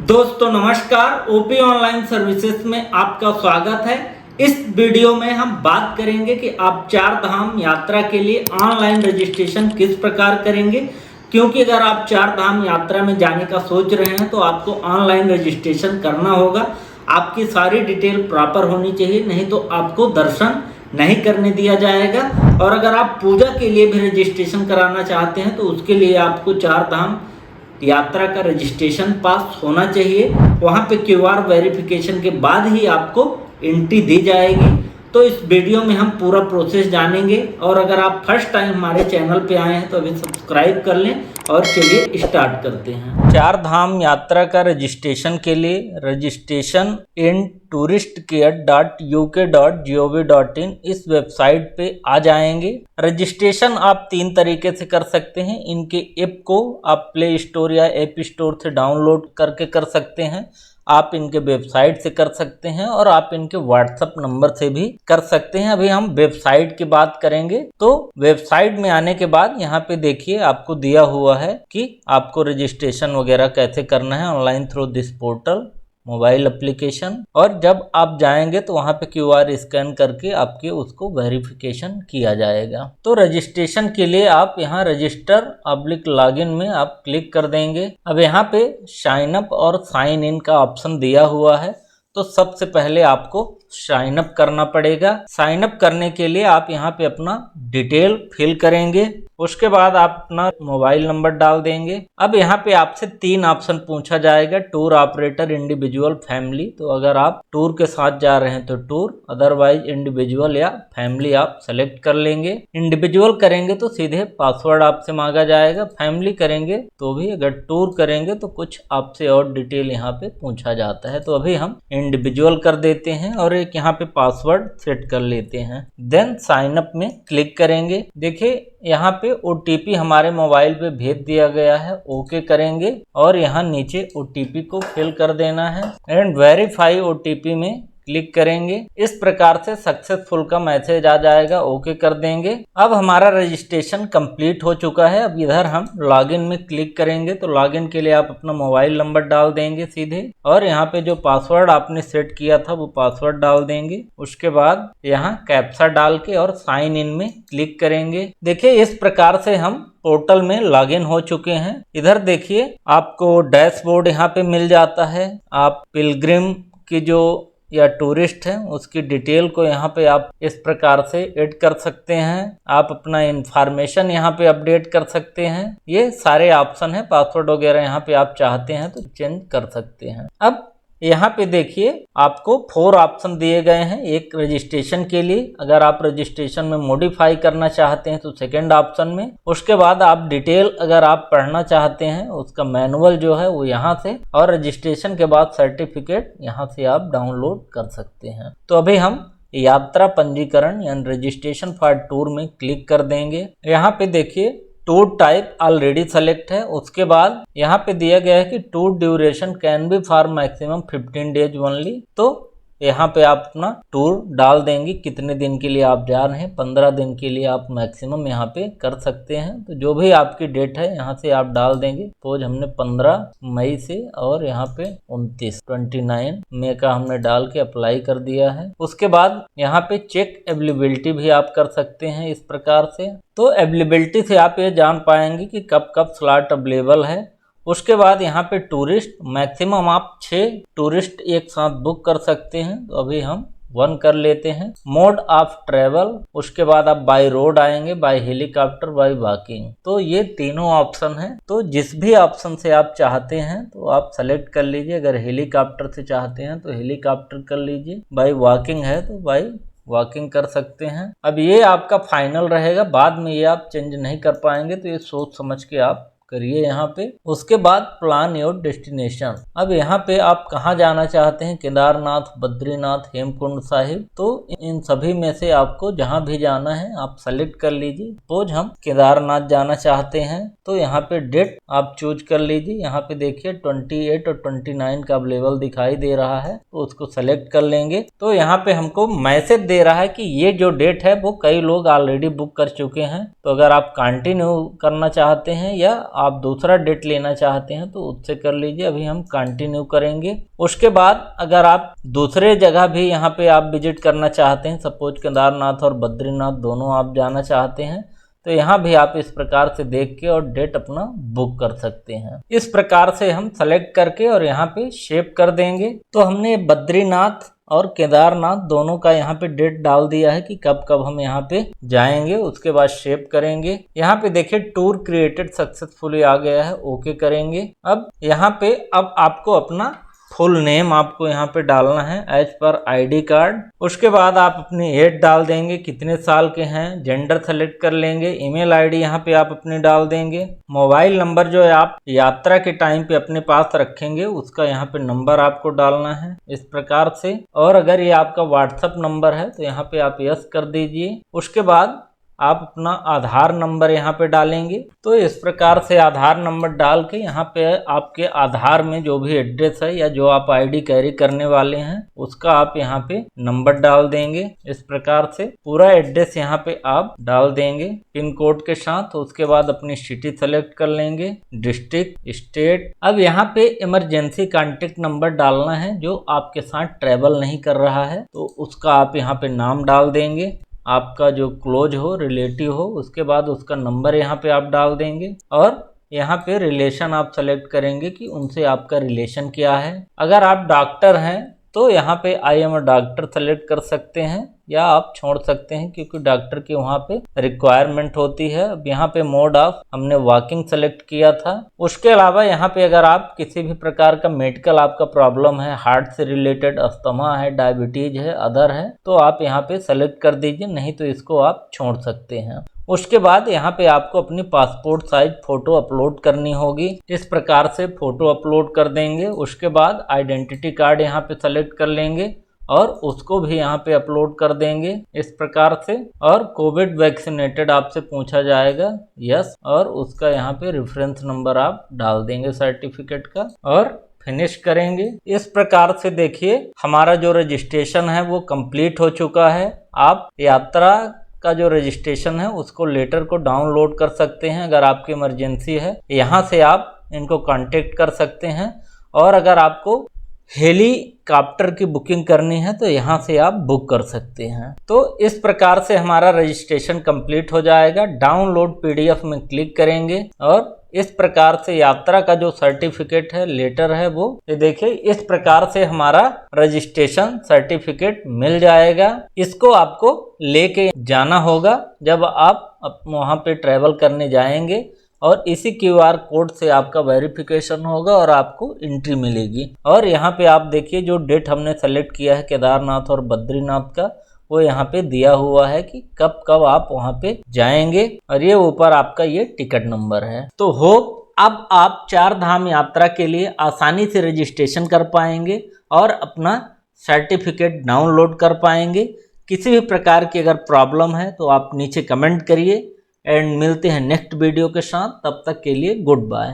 दोस्तों नमस्कार, OP online services में आपका स्वागत है। इस वीडियो में हम बात करेंगे कि आप चार धाम यात्रा के लिए ऑनलाइन रजिस्ट्रेशन किस प्रकार करेंगे। क्योंकि अगर आप चार धाम यात्रा में जाने का सोच रहे हैं तो आपको ऑनलाइन रजिस्ट्रेशन करना होगा। आपकी सारी डिटेल प्रॉपर होनी चाहिए, नहीं तो आपको दर्शन नहीं करने दिया जाएगा। और अगर आप पूजा के लिए भी रजिस्ट्रेशन कराना चाहते हैं तो उसके लिए आपको चार धाम यात्रा का रजिस्ट्रेशन पास होना चाहिए। वहाँ पे क्यूआर वेरिफिकेशन के बाद ही आपको एंट्री दी जाएगी। तो इस वीडियो में हम पूरा प्रोसेस जानेंगे। और अगर आप फर्स्ट टाइम हमारे चैनल पे आए हैं तो अभी सब्सक्राइब कर लें और चलिए स्टार्ट करते हैं। चार धाम यात्रा का रजिस्ट्रेशन के लिए रजिस्ट्रेशन इन touristcare.uk.gov.in इस वेबसाइट पे आ जाएंगे। रजिस्ट्रेशन आप तीन तरीके से कर सकते हैं। इनके ऐप को आप प्ले स्टोर या ऐप स्टोर से डाउनलोड करके कर सकते हैं, आप इनके वेबसाइट से कर सकते हैं और आप इनके व्हाट्सएप नंबर से भी कर सकते हैं। अभी हम वेबसाइट की बात करेंगे। तो वेबसाइट में आने के बाद यहाँ पे देखिए आपको दिया हुआ है कि आपको रजिस्ट्रेशन वगैरह कैसे करना है online through this portal mobile application. और जब आप जाएंगे तो वहाँ पे क्यूआर स्कैन करके आपके उसको वेरिफिकेशन किया जाएगा। तो रजिस्ट्रेशन के लिए आप यहाँ रजिस्टर/लॉगिन में आप क्लिक कर देंगे। अब यहाँ पे साइन अप और साइन इन का ऑप्शन दिया हुआ है। तो सबसे पहले आपको साइन अप करना पड़ेगा। साइन अप करने के लिए आप यहाँ पे अपना डिटेल फिल करेंगे। उसके बाद आप अपना मोबाइल नंबर डाल देंगे। अब यहाँ पे आपसे तीन ऑप्शन पूछा जाएगा, टूर ऑपरेटर, इंडिविजुअल, फैमिली। तो अगर आप टूर के साथ जा रहे हैं तो टूर, अदरवाइज इंडिविजुअल या फैमिली आप सेलेक्ट कर लेंगे। इंडिविजुअल करेंगे तो सीधे पासवर्ड आपसे मांगा जाएगा। फैमिली करेंगे तो भी, अगर टूर करेंगे तो कुछ आपसे और डिटेल यहाँ पे पूछा जाता है। तो अभी हम इंडिविजुअल कर देते हैं और एक यहाँ पे पासवर्ड सेट कर लेते हैं। देन साइन अप में क्लिक करेंगे। देखिए यहाँ पे OTP हमारे मोबाइल पे भेज दिया गया है, ओके करेंगे और यहाँ नीचे OTP को फिल कर देना है एंड वेरीफाई OTP में क्लिक करेंगे। इस प्रकार से सक्सेसफुल का मैसेज आ जाएगा, ओके कर देंगे। अब हमारा रजिस्ट्रेशन कंप्लीट हो चुका है। अब इधर हम लॉगिन में क्लिक करेंगे। तो लॉगिन के लिए आप अपना मोबाइल नंबर डाल देंगे सीधे और यहाँ पे जो पासवर्ड आपने सेट किया था वो पासवर्ड डाल देंगे। उसके बाद यहाँ कैप्चा डाल के और साइन इन में क्लिक करेंगे। देखिए इस प्रकार से हम पोर्टल में लॉगिन हो चुके हैं। इधर देखिए आपको डैशबोर्ड यहाँ पे मिल जाता है। आप पिलग्रिम की जो या टूरिस्ट है उसकी डिटेल को यहाँ पे आप इस प्रकार से ऐड कर सकते हैं। आप अपना इंफॉर्मेशन यहाँ पे अपडेट कर सकते हैं। ये सारे ऑप्शन है। पासवर्ड वगैरह यहाँ पे आप चाहते हैं तो चेंज कर सकते हैं। अब यहाँ पे देखिए आपको 4 ऑप्शन दिए गए हैं। एक रजिस्ट्रेशन के लिए, अगर आप रजिस्ट्रेशन में मॉडिफाई करना चाहते हैं तो सेकंड ऑप्शन में। उसके बाद आप डिटेल अगर आप पढ़ना चाहते हैं उसका मैनुअल जो है वो यहाँ से, और रजिस्ट्रेशन के बाद सर्टिफिकेट यहाँ से आप डाउनलोड कर सकते हैं। तो अभी हम यात्रा पंजीकरण यानी रजिस्ट्रेशन फॉर टूर में क्लिक कर देंगे। यहाँ पे देखिए टूर टाइप ऑलरेडी सेलेक्ट है। उसके बाद यहाँ पे दिया गया है कि tour duration can be for maximum 15 days only. तो यहाँ पे आप अपना टूर डाल देंगे, कितने दिन के लिए आप जा रहे हैं। 15 दिन के लिए आप मैक्सिमम यहाँ पे कर सकते हैं। तो जो भी आपकी डेट है यहाँ से आप डाल देंगे। सपोज हमने 15 मई से और यहाँ पे 29 मई का हमने डाल के अप्लाई कर दिया है। उसके बाद यहाँ पे चेक अवेलेबिलिटी भी आप कर सकते हैं इस प्रकार से। तो अवेलेबिलिटी से आप ये जान पाएंगे कि कब कब स्लॉट अवेलेबल है। उसके बाद यहाँ पे टूरिस्ट मैक्सिमम आप 6 टूरिस्ट एक साथ बुक कर सकते हैं। तो अभी हम 1 कर लेते हैं। मोड ऑफ ट्रेवल, उसके बाद आप बाय रोड आएंगे, बाय हेलीकॉप्टर, बाय वॉकिंग। तो ये तीनों ऑप्शन हैं। तो जिस भी ऑप्शन से आप चाहते हैं तो आप सेलेक्ट कर लीजिए। अगर हेलीकॉप्टर से चाहते हैं तो हेलीकॉप्टर कर लीजिए, बाय वॉकिंग है तो बाय वॉकिंग कर सकते हैं। अब ये आपका फाइनल रहेगा, बाद में ये आप चेंज नहीं कर पाएंगे। तो ये सोच समझ के आप करिए यहाँ पे। उसके बाद प्लान योर डेस्टिनेशन। अब यहाँ पे आप कहाँ जाना चाहते हैं, केदारनाथ, बद्रीनाथ, हेमकुंड साहिब। तो इन सभी में से आपको जहाँ भी जाना है आप सेलेक्ट कर लीजिए। सपोज हम केदारनाथ जाना चाहते हैं तो यहाँ पे डेट आप चूज कर लीजिए। यहाँ पे देखिए 28 और 29 का अवेलेबल दिखाई दे रहा है, तो उसको सेलेक्ट कर लेंगे। तो यहाँ पे हमको मैसेज दे रहा है कि ये जो डेट है वो कई लोग ऑलरेडी बुक कर चुके हैं। तो अगर आप कंटिन्यू करना चाहते हैं या आप दूसरा डेट लेना चाहते हैं तो उससे कर लीजिए। अभी हम कंटिन्यू करेंगे। उसके बाद अगर आप दूसरे जगह भी यहाँ पे आप विजिट करना चाहते हैं, सपोज केदारनाथ और बद्रीनाथ दोनों आप जाना चाहते हैं, तो यहाँ भी आप इस प्रकार से देख के और डेट अपना बुक कर सकते हैं। इस प्रकार से हम सेलेक्ट करके और यहाँ पे शेप कर देंगे। तो हमने बद्रीनाथ और केदारनाथ दोनों का यहाँ पे डेट डाल दिया है कि कब कब हम यहाँ पे जाएंगे। उसके बाद शेप करेंगे। यहाँ पे देखिए टूर क्रिएटेड सक्सेसफुली आ गया है, ओके करेंगे। अब यहाँ पे अब आपको अपना फुल नेम आपको यहाँ पे डालना है एज पर आईडी कार्ड। उसके बाद आप अपनी एज डाल देंगे, कितने साल के हैं, जेंडर सेलेक्ट कर लेंगे, ईमेल आईडी यहाँ पे आप अपनी डाल देंगे, मोबाइल नंबर जो है आप यात्रा के टाइम पे अपने पास रखेंगे उसका यहाँ पे नंबर आपको डालना है इस प्रकार से। और अगर ये आपका व्हाट्सएप नंबर है तो यहाँ पे आप यस कर दीजिए। उसके बाद आप अपना आधार नंबर यहाँ पे डालेंगे। तो इस प्रकार से आधार नंबर डाल के यहाँ पे आपके आधार में जो भी एड्रेस है या जो आप आईडी कैरी करने वाले हैं उसका आप यहाँ पे नंबर डाल देंगे। इस प्रकार से पूरा एड्रेस यहाँ पे आप डाल देंगे पिन कोड के साथ। उसके बाद अपनी सिटी सेलेक्ट कर लेंगे, डिस्ट्रिक्ट, स्टेट। अब यहाँ पे इमरजेंसी कॉन्टेक्ट नंबर डालना है जो आपके साथ ट्रेवल नहीं कर रहा है, तो उसका आप यहाँ पे नाम डाल देंगे, आपका जो क्लोज हो, रिलेटिव हो। उसके बाद उसका नंबर यहाँ पे आप डाल देंगे और यहाँ पे रिलेशन आप सेलेक्ट करेंगे कि उनसे आपका रिलेशन क्या है। अगर आप डॉक्टर हैं तो यहाँ पे I am a doctor select कर सकते हैं या आप छोड़ सकते हैं क्योंकि डॉक्टर की वहाँ पे रिक्वायरमेंट होती है। अब यहाँ पे मोड ऑफ हमने वॉकिंग सेलेक्ट किया था। उसके अलावा यहाँ पे अगर आप किसी भी प्रकार का मेडिकल आपका प्रॉब्लम है, हार्ट से रिलेटेड, अस्थमा है, डायबिटीज है, अदर है, तो आप यहाँ पे सेलेक्ट कर दीजिए, नहीं तो इसको आप छोड़ सकते हैं। उसके बाद यहाँ पे आपको अपनी पासपोर्ट साइज फोटो अपलोड करनी होगी। इस प्रकार से फोटो अपलोड कर देंगे। उसके बाद आइडेंटिटी कार्ड यहाँ पे सेलेक्ट कर लेंगे और उसको भी यहाँ पे अपलोड कर देंगे इस प्रकार से। और कोविड वैक्सीनेटेड आपसे पूछा जाएगा, यस, और उसका यहाँ पे रेफरेंस नंबर आप डाल देंगे सर्टिफिकेट का और फिनिश करेंगे। इस प्रकार से देखिए हमारा जो रजिस्ट्रेशन है वो कंप्लीट हो चुका है। आप यात्रा का जो रजिस्ट्रेशन है उसको लेटर को डाउनलोड कर सकते हैं। अगर आपकी इमरजेंसी है यहाँ से आप इनको कांटेक्ट कर सकते हैं। और अगर आपको हेलीकॉप्टर की बुकिंग करनी है तो यहाँ से आप बुक कर सकते हैं। तो इस प्रकार से हमारा रजिस्ट्रेशन कंप्लीट हो जाएगा। डाउनलोड पीडीएफ में क्लिक करेंगे और इस प्रकार से यात्रा का जो सर्टिफिकेट है, लेटर है, वो ये देखिए इस प्रकार से हमारा रजिस्ट्रेशन सर्टिफिकेट मिल जाएगा। इसको आपको लेके जाना होगा जब आप वहाँ पे ट्रैवल करने जाएंगे और इसी क्यूआर कोड से आपका वेरिफिकेशन होगा और आपको एंट्री मिलेगी। और यहाँ पे आप देखिए जो डेट हमने सेलेक्ट किया है केदारनाथ और बद्रीनाथ का, वो यहाँ पे दिया हुआ है कि कब कब आप वहाँ पे जाएंगे और ये ऊपर आपका ये टिकट नंबर है। तो होप अब आप 4 धाम यात्रा के लिए आसानी से रजिस्ट्रेशन कर पाएंगे और अपना सर्टिफिकेट डाउनलोड कर पाएंगे। किसी भी प्रकार की अगर प्रॉब्लम है तो आप नीचे कमेंट करिए एंड मिलते हैं नेक्स्ट वीडियो के साथ। तब तक के लिए गुड बाय।